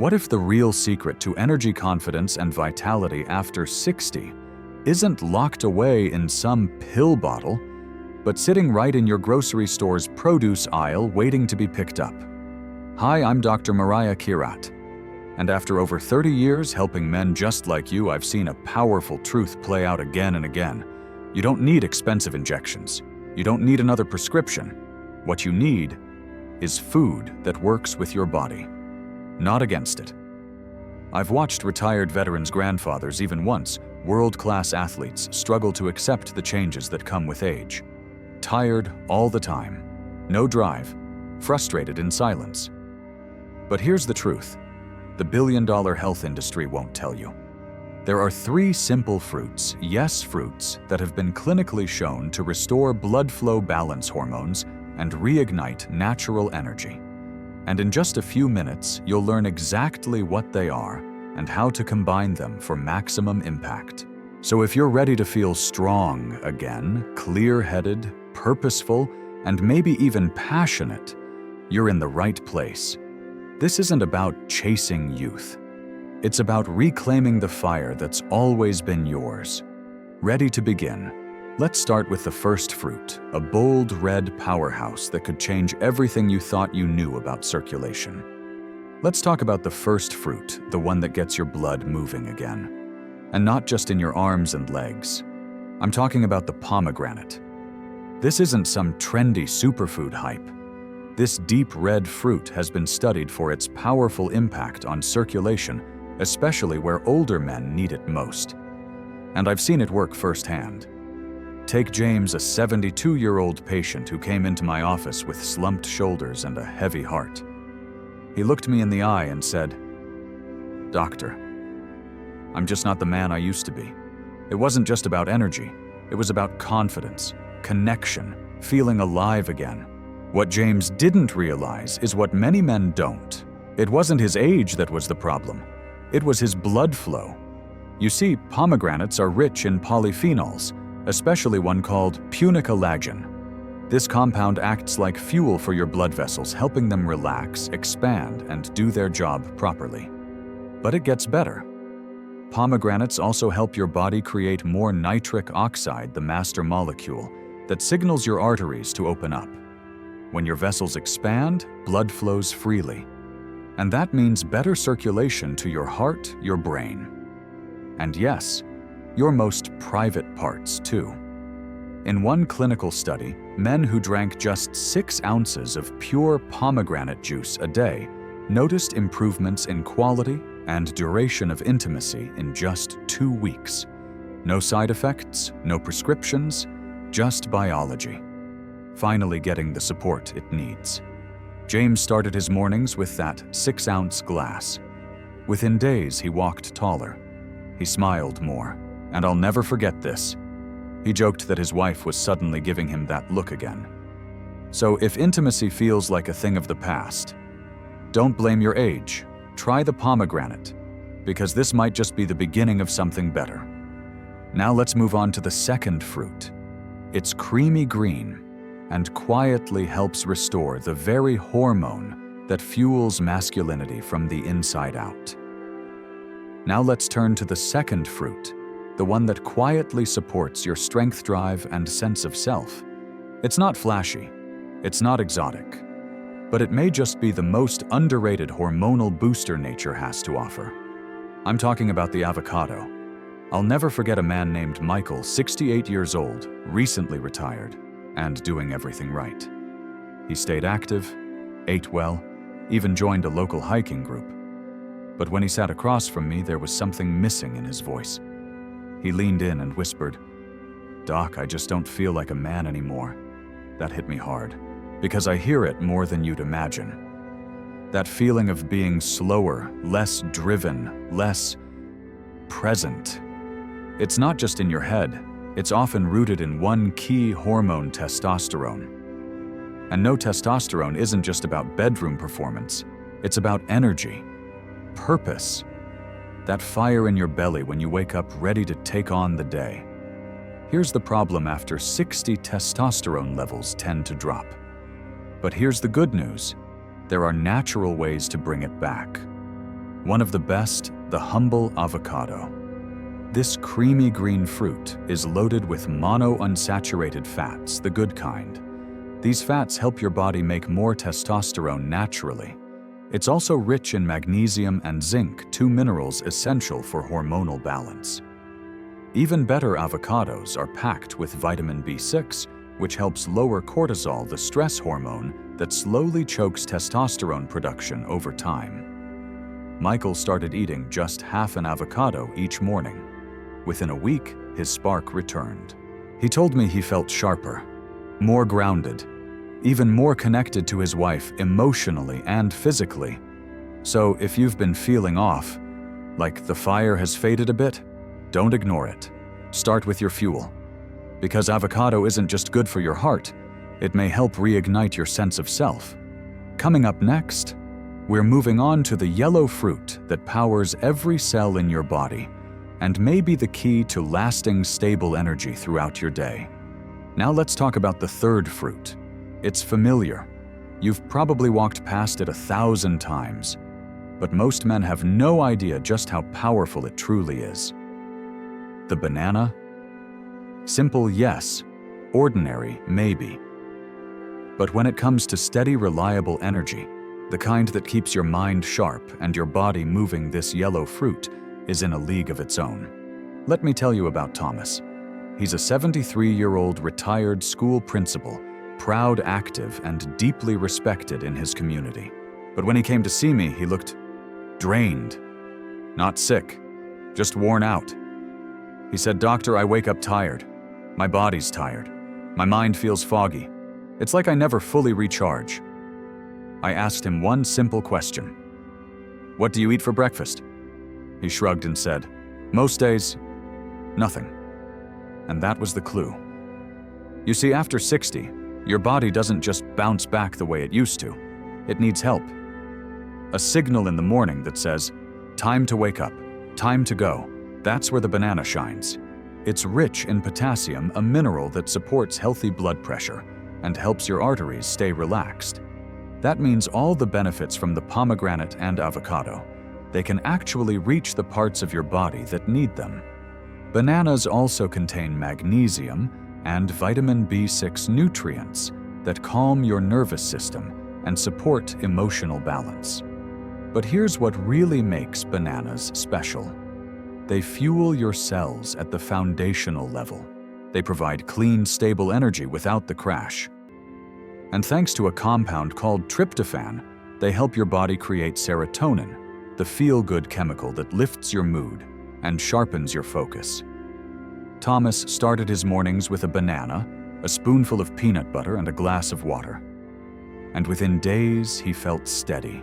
What if the real secret to energy, confidence, and vitality after 60 isn't locked away in some pill bottle, but sitting right in your grocery store's produce aisle waiting to be picked up? Hi, I'm Dr. Mariah Kirat, and after over 30 years helping men just like you, I've seen a powerful truth play out again and again. You don't need expensive injections. You don't need another prescription. What you need is food that works with your body, not against it. I've watched retired veterans' grandfathers, even once world-class athletes, struggle to accept the changes that come with age. Tired all the time, no drive, frustrated in silence. But here's the truth: the billion-dollar health industry won't tell you. There are 3 simple fruits, yes, fruits, that have been clinically shown to restore blood flow balance hormones and reignite natural energy. And in just a few minutes, you'll learn exactly what they are and how to combine them for maximum impact. So if you're ready to feel strong again, clear-headed, purposeful, and maybe even passionate, you're in the right place. This isn't about chasing youth. It's about reclaiming the fire that's always been yours. Ready to begin? Let's start with the first fruit, a bold red powerhouse that could change everything you thought you knew about circulation. Let's talk about the first fruit, the one that gets your blood moving again. And not just in your arms and legs. I'm talking about the pomegranate. This isn't some trendy superfood hype. This deep red fruit has been studied for its powerful impact on circulation, especially where older men need it most. And I've seen it work firsthand. Take James, a 72-year-old patient who came into my office with slumped shoulders and a heavy heart. He looked me in the eye and said, "Doctor, I'm just not the man I used to be." It wasn't just about energy. It was about confidence, connection, feeling alive again. What James didn't realize is what many men don't. It wasn't his age that was the problem. It was his blood flow. You see, pomegranates are rich in polyphenols, especially one called punicalagin. This compound acts like fuel for your blood vessels, helping them relax, expand, and do their job properly. But it gets better. Pomegranates also help your body create more nitric oxide, the master molecule, that signals your arteries to open up. When your vessels expand, blood flows freely. And that means better circulation to your heart, your brain. And yes, your most private parts too. In one clinical study, men who drank just 6 ounces of pure pomegranate juice a day noticed improvements in quality and duration of intimacy in just 2 weeks. No side effects, no prescriptions, just biology. Finally getting the support it needs. James started his mornings with that 6-ounce glass. Within days, he walked taller. He smiled more. And I'll never forget this. He joked that his wife was suddenly giving him that look again. So if intimacy feels like a thing of the past, don't blame your age. Try the pomegranate, because this might just be the beginning of something better. Now let's move on to the second fruit. It's creamy green and quietly helps restore the very hormone that fuels masculinity from the inside out. Now let's turn to the second fruit, the one that quietly supports your strength, drive, and sense of self. It's not flashy, it's not exotic, but it may just be the most underrated hormonal booster nature has to offer. I'm talking about the avocado. I'll never forget a man named Michael, 68 years old, recently retired, and doing everything right. He stayed active, ate well, even joined a local hiking group. But when he sat across from me, there was something missing in his voice. He leaned in and whispered, "Doc, I just don't feel like a man anymore." That hit me hard, because I hear it more than you'd imagine. That feeling of being slower, less driven, less present. It's not just in your head, it's often rooted in one key hormone, testosterone. And no, testosterone isn't just about bedroom performance, it's about energy, purpose. That fire in your belly when you wake up ready to take on the day. Here's the problem: after 60, testosterone levels tend to drop. But here's the good news. There are natural ways to bring it back. One of the best, the humble avocado. This creamy green fruit is loaded with monounsaturated fats, the good kind. These fats help your body make more testosterone naturally. It's also rich in magnesium and zinc, two minerals essential for hormonal balance. Even better, avocados are packed with vitamin B6, which helps lower cortisol, the stress hormone that slowly chokes testosterone production over time. Michael started eating just half an avocado each morning. Within a week, his spark returned. He told me he felt sharper, more grounded, even more connected to his wife emotionally and physically. So if you've been feeling off, like the fire has faded a bit, don't ignore it. Start with your fuel. Because avocado isn't just good for your heart, it may help reignite your sense of self. Coming up next, we're moving on to the yellow fruit that powers every cell in your body and may be the key to lasting, stable energy throughout your day. Now let's talk about the third fruit. It's familiar. You've probably walked past it 1,000 times, but most men have no idea just how powerful it truly is. The banana? Simple, yes. Ordinary, maybe. But when it comes to steady, reliable energy, the kind that keeps your mind sharp and your body moving, this yellow fruit is in a league of its own. Let me tell you about Thomas. He's a 73-year-old retired school principal, proud, active, and deeply respected in his community. But when he came to see me, he looked drained. Not sick, just worn out. He said, "Doctor, I wake up tired. My body's tired. My mind feels foggy. It's like I never fully recharge." I asked him one simple question. "What do you eat for breakfast?" He shrugged and said, "Most days, nothing." And that was the clue. You see, after 60, your body doesn't just bounce back the way it used to. It needs help. A signal in the morning that says, "Time to wake up, time to go." That's where the banana shines. It's rich in potassium, a mineral that supports healthy blood pressure and helps your arteries stay relaxed. That means all the benefits from the pomegranate and avocado, they can actually reach the parts of your body that need them. Bananas also contain magnesium and vitamin B6 nutrients that calm your nervous system and support emotional balance. But here's what really makes bananas special. They fuel your cells at the foundational level. They provide clean, stable energy without the crash. And thanks to a compound called tryptophan, they help your body create serotonin, the feel-good chemical that lifts your mood and sharpens your focus. Thomas started his mornings with a banana, a spoonful of peanut butter, and a glass of water. And within days, he felt steady.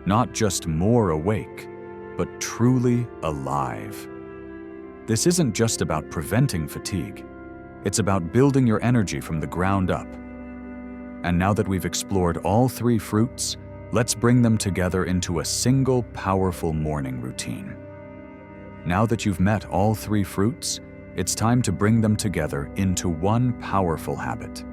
Not just more awake, but truly alive. This isn't just about preventing fatigue. It's about building your energy from the ground up. And now that we've explored all three fruits, let's bring them together into a single powerful morning routine. Now that you've met all three fruits, it's time to bring them together into one powerful habit.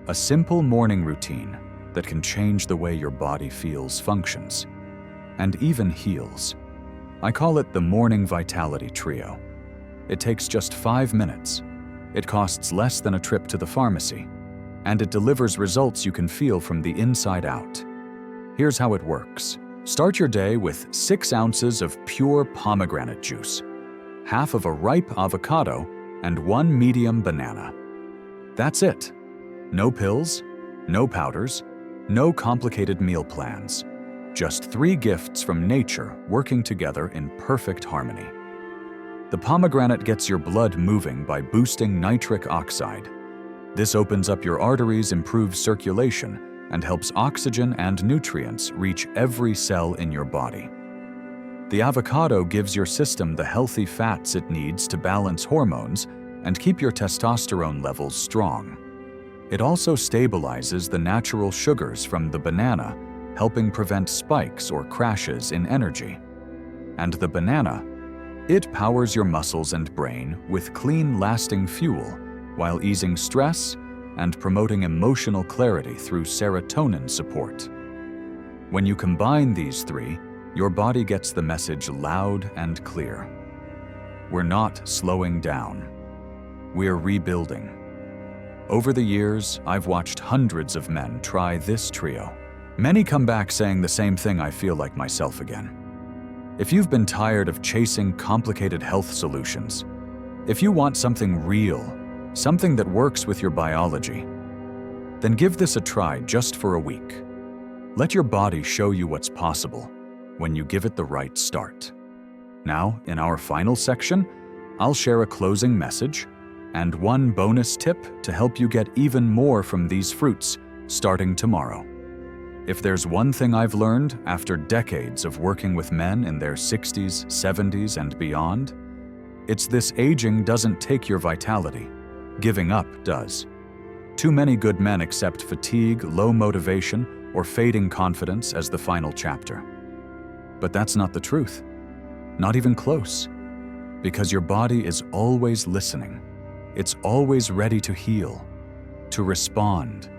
A simple morning routine that can change the way your body feels, functions, and even heals. I call it the Morning Vitality Trio. It takes just 5 minutes. It costs less than a trip to the pharmacy, and it delivers results you can feel from the inside out. Here's how it works. Start your day with 6 ounces of pure pomegranate juice, half of a ripe avocado, and 1 medium banana. That's it. No pills, no powders, no complicated meal plans. Just 3 gifts from nature working together in perfect harmony. The pomegranate gets your blood moving by boosting nitric oxide. This opens up your arteries, improves circulation, and helps oxygen and nutrients reach every cell in your body. The avocado gives your system the healthy fats it needs to balance hormones and keep your testosterone levels strong. It also stabilizes the natural sugars from the banana, helping prevent spikes or crashes in energy. And the banana, it powers your muscles and brain with clean, lasting fuel while easing stress and promoting emotional clarity through serotonin support. When you combine these 3, your body gets the message loud and clear. We're not slowing down. We're rebuilding. Over the years, I've watched hundreds of men try this trio. Many come back saying the same thing: I feel like myself again. If you've been tired of chasing complicated health solutions, if you want something real, something that works with your biology, then give this a try just for a week. Let your body show you what's possible when you give it the right start. Now, in our final section, I'll share a closing message and one bonus tip to help you get even more from these fruits starting tomorrow. If there's one thing I've learned after decades of working with men in their 60s, 70s, and beyond, it's this: aging doesn't take your vitality. Giving up does. Too many good men accept fatigue, low motivation, or fading confidence as the final chapter. But that's not the truth. Not even close. Because your body is always listening. It's always ready to heal, to respond,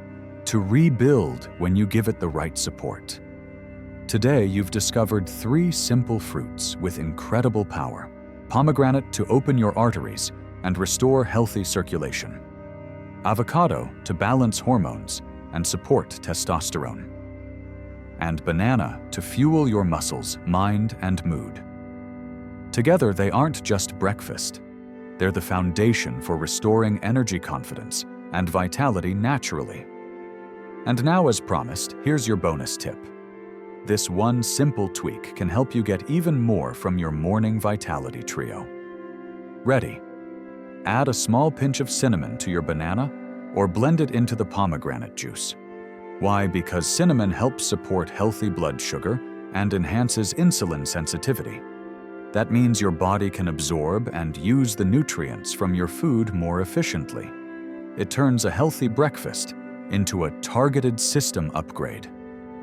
to rebuild when you give it the right support. Today, you've discovered 3 simple fruits with incredible power. Pomegranate to open your arteries and restore healthy circulation. Avocado to balance hormones and support testosterone. And banana to fuel your muscles, mind, and mood. Together, they aren't just breakfast. They're the foundation for restoring energy, confidence, and vitality naturally. And now, as promised, here's your bonus tip. This one simple tweak can help you get even more from your morning vitality trio. Ready? Add a small pinch of cinnamon to your banana or blend it into the pomegranate juice. Why? Because cinnamon helps support healthy blood sugar and enhances insulin sensitivity. That means your body can absorb and use the nutrients from your food more efficiently. It turns a healthy breakfast into a targeted system upgrade.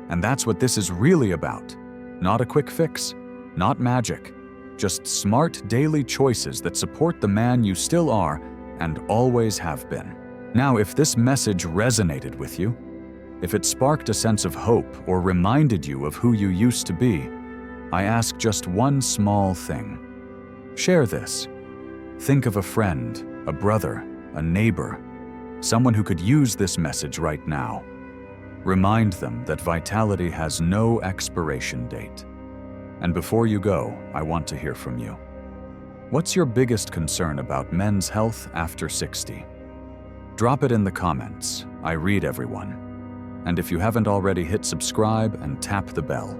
And that's what this is really about. Not a quick fix, not magic, just smart daily choices that support the man you still are and always have been. Now, if this message resonated with you, if it sparked a sense of hope or reminded you of who you used to be, I ask just one small thing. Share this. Think of a friend, a brother, a neighbor, someone who could use this message right now. Remind them that vitality has no expiration date. And before you go, I want to hear from you. What's your biggest concern about men's health after 60? Drop it in the comments. I read everyone. And if you haven't already, hit subscribe and tap the bell,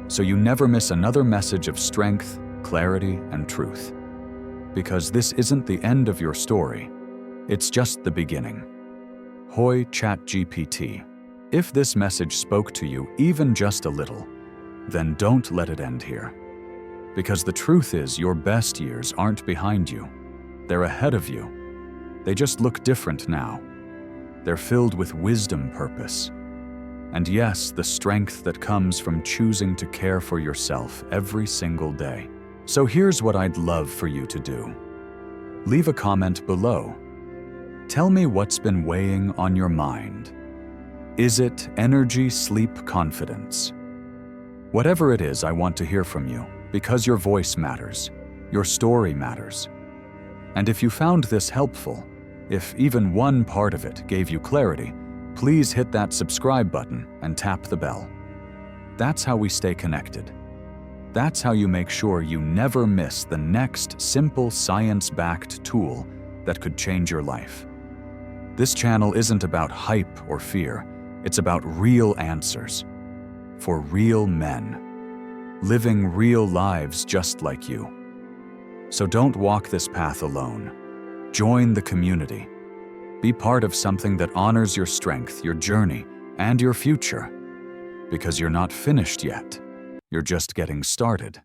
so you never miss another message of strength, clarity, and truth. Because this isn't the end of your story, it's just the beginning. Hoy ChatGPT. If this message spoke to you even just a little, then don't let it end here. Because the truth is, your best years aren't behind you. They're ahead of you. They just look different now. They're filled with wisdom, purpose, and yes, the strength that comes from choosing to care for yourself every single day. So here's what I'd love for you to do. Leave a comment below. Tell me what's been weighing on your mind. Is it energy, sleep, confidence? Whatever it is, I want to hear from you, because your voice matters, your story matters. And if you found this helpful, if even one part of it gave you clarity, please hit that subscribe button and tap the bell. That's how we stay connected. That's how you make sure you never miss the next simple science-backed tool that could change your life. This channel isn't about hype or fear. It's about real answers for real men, living real lives just like you. So don't walk this path alone. Join the community. Be part of something that honors your strength, your journey, and your future. Because you're not finished yet. You're just getting started.